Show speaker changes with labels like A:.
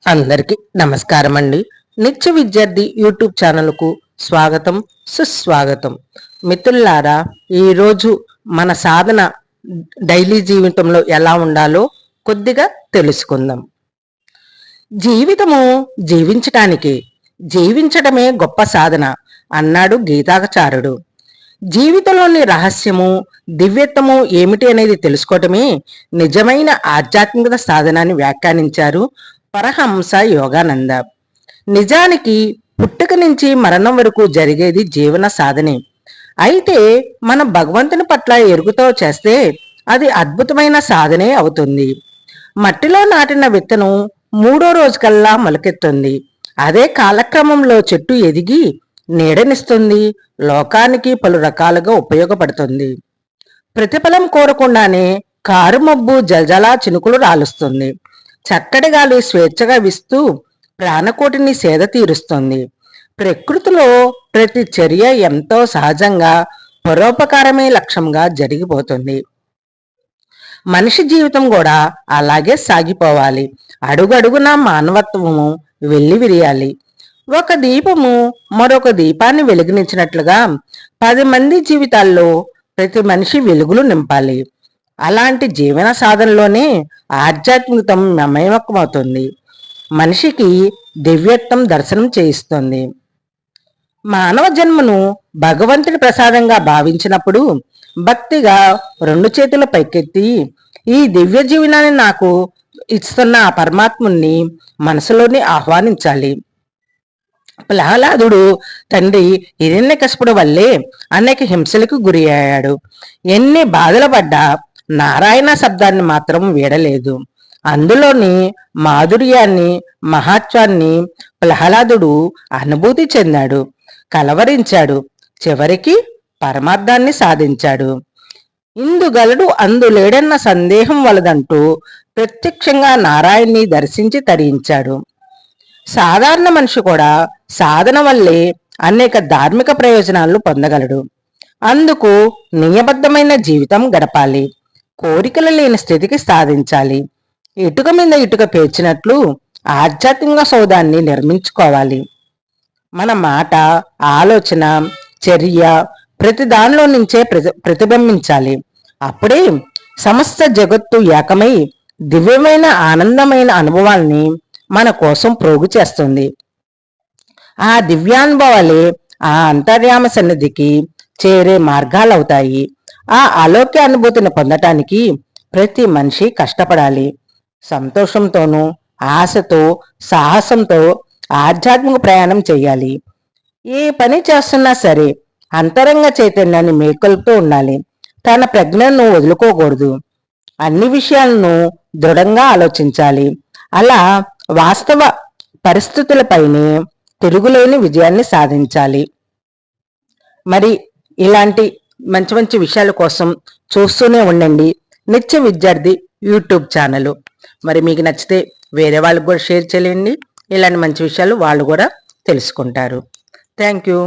A: అందరికీ నమస్కారం అండి. నిత్య విద్యార్థి యూట్యూబ్ ఛానల్కు స్వాగతం, సుస్వాగతం. మిత్రులారా, ఈరోజు మన సాధన డైలీ జీవితంలో ఎలా ఉండాలో కొద్దిగా తెలుసుకుందాం. జీవితము జీవించటానికి, జీవించటమే గొప్ప సాధన అన్నాడు గీతాచార్యుడు. జీవితంలోని రహస్యము, దివ్యత్వము ఏమిటి అనేది తెలుసుకోవటమే నిజమైన ఆధ్యాత్మికత సాధనాన్ని వ్యాఖ్యానించారు పరహంస యోగానంద. నిజానికి పుట్టుక నుంచి మరణం వరకు జరిగేది జీవన సాధనే. అయితే మన భగవంతుని పట్ల ఎరుగుతో చేస్తే అది అద్భుతమైన సాధనే అవుతుంది. మట్టిలో నాటిన విత్తనం 3వ రోజుకల్లా మొలకెత్తుంది. అదే కాలక్రమంలో చెట్టు ఎదిగి నీడనిస్తుంది, లోకానికి పలు రకాలుగా ఉపయోగపడుతుంది. ప్రతిఫలం కోరకుండానే కారుమబ్బు జలజలా చినుకులు రాలుస్తుంది. చక్కటి గాలి స్వేచ్ఛగా వీస్తూ ప్రాణకోటిని సేద తీరుస్తుంది. ప్రకృతిలో ప్రతి చర్య ఎంతో సహజంగా పరోపకారమే లక్ష్యంగా జరిగిపోతుంది. మనిషి జీవితం కూడా అలాగే సాగిపోవాలి. అడుగడుగున మానవత్వము వెల్లివిరియాలి. ఒక దీపము మరొక దీపాన్ని వెలిగించినట్లుగా 10 మంది జీవితాల్లో ప్రతి మనిషి వెలుగులు నింపాలి. అలాంటి జీవన సాధనలోనే ఆధ్యాత్మికతం మమేకమవుతుంది. మనిషికి దివ్యత్వం దర్శనం చేయిస్తుంది. మానవ జన్మను భగవంతుడి ప్రసాదంగా భావించినప్పుడు భక్తిగా 2 చేతుల పైకెత్తి ఈ దివ్య జీవనాన్ని నాకు ఇస్తున్న ఆ పరమాత్ముని మనసులోని ఆహ్వానించాలి. ప్రహ్లాదుడు తండ్రి హిరణ్యకశిపుడు వల్లే అనేక హింసలకు గురి అయ్యాడు. ఎన్ని బాధలు పడ్డా నారాయణ శబ్దాన్ని మాత్రం వీడలేదు. అందులోని మాధుర్యాన్ని, మహాత్వాన్ని ప్రహ్లాదుడు అనుభూతి చెందాడు, కలవరించాడు. చివరికి పరమార్థాన్ని సాధించాడు. ఇందుగలడు అందులేడన్న సందేహం వలదంటూ ప్రత్యక్షంగా నారాయణ్ణి దర్శించి తరించాడు. సాధారణ మనిషి కూడా సాధన వల్లే అనేక ధార్మిక ప్రయోజనాలను పొందగలడు. అందుకు నియబద్ధమైన జీవితం గడపాలి. కోరికలు లేని స్థితికి సాధించాలి. ఇటుక మీద ఇటుక పేర్చినట్లు ఆధ్యాత్మిక సౌధాన్ని నిర్మించుకోవాలి. మన మాట, ఆలోచన, చర్య ప్రతి దానిలో నుంచే ప్రతిబింబించాలి. అప్పుడే సమస్త జగత్తు ఏకమై దివ్యమైన ఆనందమైన అనుభవాల్ని మన కోసం ప్రోగు చేస్తుంది. ఆ దివ్యానుభవాలే ఆ అంతర్యామ సన్నిధికి చేరే మార్గాలవుతాయి. ఆ అలౌక్య అనుభూతిని పొందటానికి ప్రతి మనిషి కష్టపడాలి. సంతోషంతోనూ, ఆశతో, సాహసంతో ఆధ్యాత్మిక ప్రయాణం చేయాలి. ఏ పని చేస్తున్నా సరే అంతరంగ చైతన్యాన్ని మేల్కొల్పుతూ ఉండాలి. తన ప్రజ్ఞను వదులుకోకూడదు. అన్ని విషయాలను దృఢంగా ఆలోచించాలి. అలా వాస్తవ పరిస్థితులపైనే తిరుగులేని విజయాన్ని సాధించాలి. మరి ఇలాంటి మంచి మంచి విషయాల కోసం చూస్తూనే ఉండండి నిత్య విద్యార్థి యూట్యూబ్ ఛానల్. మరి మీకు నచ్చితే వేరే వాళ్ళకు కూడా షేర్ చేయండి. ఇలాంటి మంచి విషయాలు వాళ్ళు కూడా తెలుసుకుంటారు. Thank you.